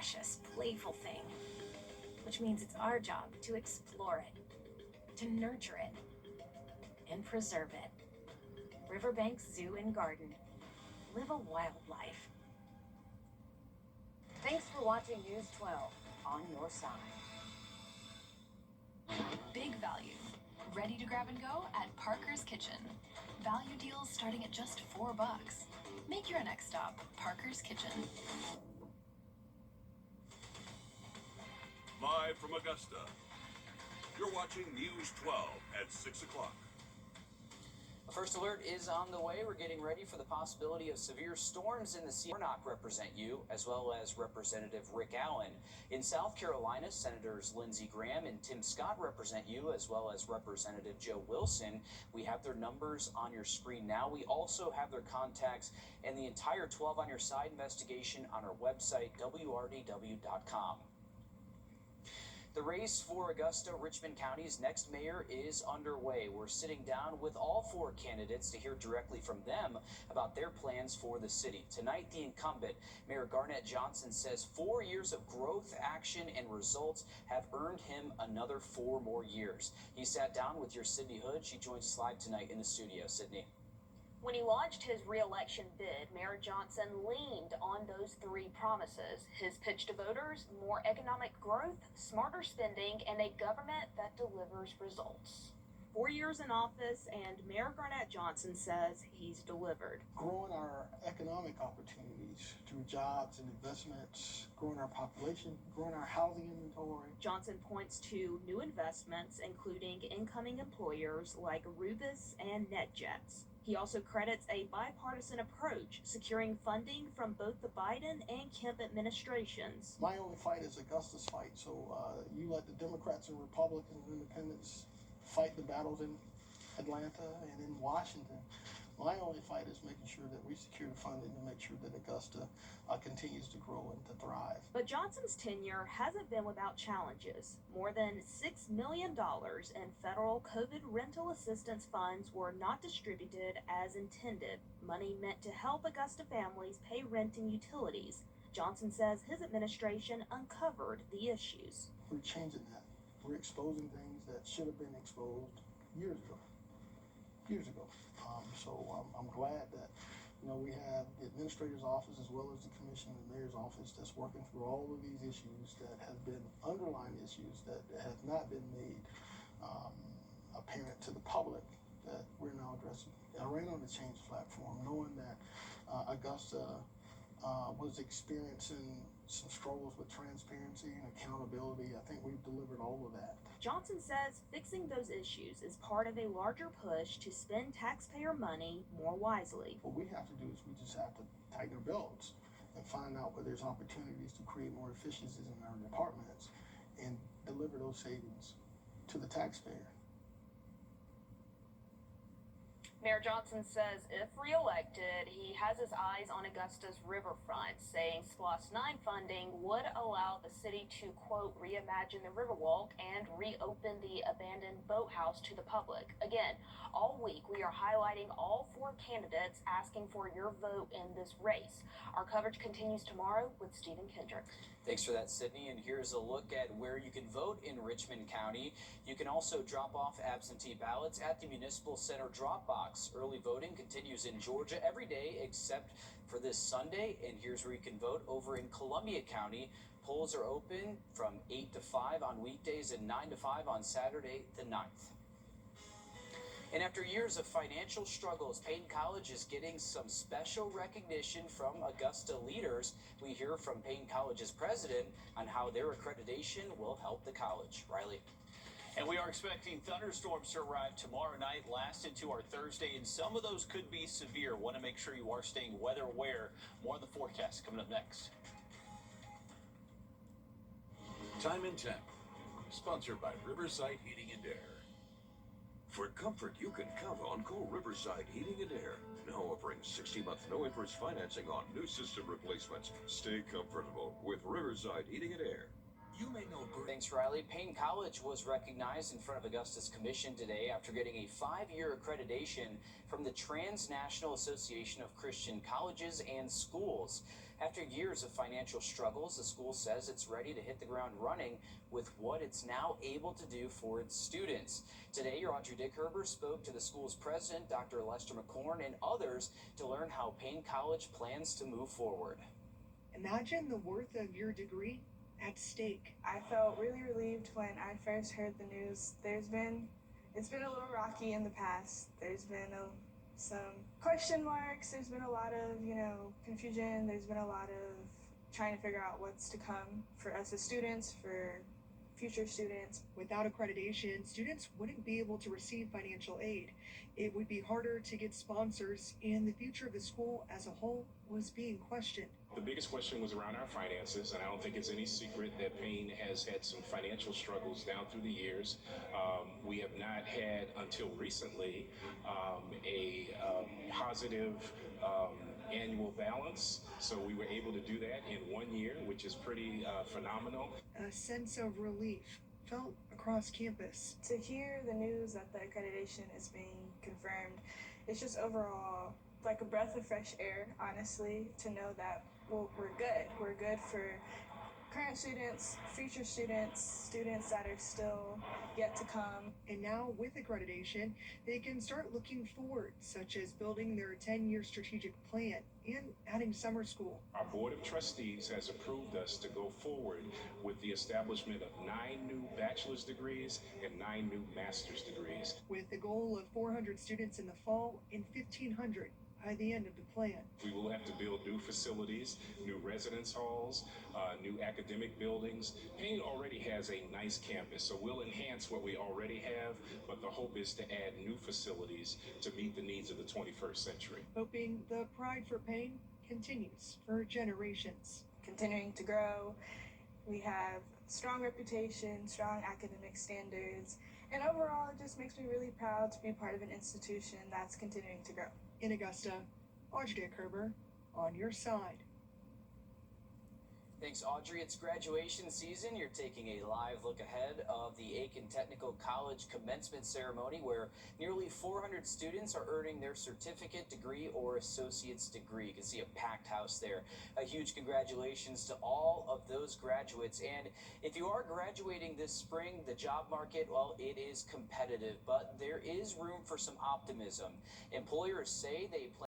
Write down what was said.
precious, playful thing, which means it's our job to explore it, to nurture it, and preserve it. Riverbanks Zoo and Garden. Live a wild life. Thanks for watching News 12 on your side. Big value. Ready to grab and go at Parker's Kitchen. Value deals starting at just $4. Make your next stop Parker's Kitchen. Live from Augusta, you're watching News 12 at 6 o'clock. A first alert is on the way. We're getting ready for the possibility of severe storms in the sea. Warnock represent you, as well as Representative Rick Allen. In South Carolina, Senators Lindsey Graham and Tim Scott represent you, as well as Representative Joe Wilson. We have their numbers on your screen now. We also have their contacts and the entire 12 on Your Side investigation on our website, wrdw.com. The race for Augusta, Richmond County's next mayor is underway. We're sitting down with all four candidates to hear directly from them about their plans for the city. Tonight, the incumbent, Mayor Garnett Johnson, says 4 years of growth, action, and results have earned him another 4 more years. He sat down with your Sydney Hood. She joins us live tonight in the studio. Sydney. When he launched his re-election bid, Mayor Johnson leaned on those 3 promises. His pitch to voters: more economic growth, smarter spending, and a government that delivers results. 4 years in office, and Mayor Garnett Johnson says he's delivered. Growing our economic opportunities through jobs and investments, growing our population, growing our housing inventory. Johnson points to new investments, including incoming employers like Rubis and NetJets. He also credits a bipartisan approach, securing funding from both the Biden and Kemp administrations. My only fight is Augusta's fight, so you let the Democrats and Republicans and Independents fight the battles in Atlanta and in Washington. My only fight is making sure that we secure the funding to make sure that Augusta continues to grow and to thrive. But Johnson's tenure hasn't been without challenges. More than $6 million in federal COVID rental assistance funds were not distributed as intended, money meant to help Augusta families pay rent and utilities. Johnson says his administration uncovered the issues. We're changing that. We're exposing things that should have been exposed years ago. So I'm glad that we have the administrator's office as well as the commission and the mayor's office that's working through all of these issues that have been underlying issues that have not been made apparent to the public that we're now addressing. I ran on the change platform knowing that Augusta was experiencing some struggles with transparency and accountability. I think we've delivered all of that. Johnson says fixing those issues is part of a larger push to spend taxpayer money more wisely. What we have to do is we just have to tighten our belts and find out where there's opportunities to create more efficiencies in our departments and deliver those savings to the taxpayer. Mayor Johnson says if reelected, he has his eyes on Augusta's riverfront, saying SPLOST 9 funding would allow the city to, quote, reimagine the Riverwalk and reopen the abandoned boathouse to the public. Again, all week we are highlighting all 4 candidates, asking for your vote in this race. Our coverage continues tomorrow with Stephen Kendrick. Thanks for that, Sydney. And here's a look at where you can vote in Richmond County. You can also drop off absentee ballots at the Municipal Center drop box. Early voting continues in Georgia every day except for this Sunday. And here's where you can vote over in Columbia County. Polls are open from 8 to 5 on weekdays and 9 to 5 on Saturday the 9th. And after years of financial struggles, Payne College is getting some special recognition from Augusta leaders. We hear from Payne College's president on how their accreditation will help the college. Riley. And we are expecting thunderstorms to arrive tomorrow night, last into our Thursday, and some of those could be severe. Want to make sure you are staying weather aware. More on the forecast coming up next. Time and Temp, sponsored by Riverside Heating and Air. For comfort you can count on, call Riverside Heating and Air. Now offering 60-month no-interest financing on new system replacements. Stay comfortable with Riverside Heating and Air. You may know. Thanks, Riley. Payne College was recognized in front of Augusta's commission today after getting a 5-year accreditation from the Transnational Association of Christian Colleges and Schools. After years of financial struggles, the school says it's ready to hit the ground running with what it's now able to do for its students. Today, your Audrey Dickherber spoke to the school's president, Dr. Lester McCorn, and others to learn how Payne College plans to move forward. Imagine the worth of your degree at stake. I felt really relieved when I first heard the news. It's been a little rocky in the past. There's been some question marks. There's been a lot of, confusion. There's been a lot of trying to figure out what's to come for us as students, for future students. Without accreditation, students wouldn't be able to receive financial aid. It would be harder to get sponsors, and the future of the school as a whole was being questioned. The biggest question was around our finances, and I don't think it's any secret that Payne has had some financial struggles down through the years. We have not had, until recently, a positive annual balance, so we were able to do that in 1 year, which is pretty phenomenal. A sense of relief felt across campus. To hear the news that the accreditation is being confirmed, it's just overall like a breath of fresh air, honestly, to know that, well, we're good. We're good for current students, future students, students that are still yet to come. And now with accreditation, they can start looking forward, such as building their 10-year strategic plan and adding summer school. Our Board of Trustees has approved us to go forward with the establishment of 9 new bachelor's degrees and 9 new master's degrees. With the goal of 400 students in the fall and 1,500 by the end of the plan. We will have to build new facilities, new residence halls, new academic buildings. Payne already has a nice campus, so we'll enhance what we already have, but the hope is to add new facilities to meet the needs of the 21st century. Hoping the pride for Payne continues for generations. Continuing to grow, we have strong reputation, strong academic standards, and overall it just makes me really proud to be part of an institution that's continuing to grow. In Augusta, Audrey Dickherber, on your side. Thanks, Audrey. It's graduation season. You're taking a live look ahead of the Aiken Technical College commencement ceremony, where nearly 400 students are earning their certificate, degree, or associate's degree. You can see a packed house there. A huge congratulations to all of those graduates. And if you are graduating this spring, the job market, well, it is competitive, but there is room for some optimism. Employers say they plan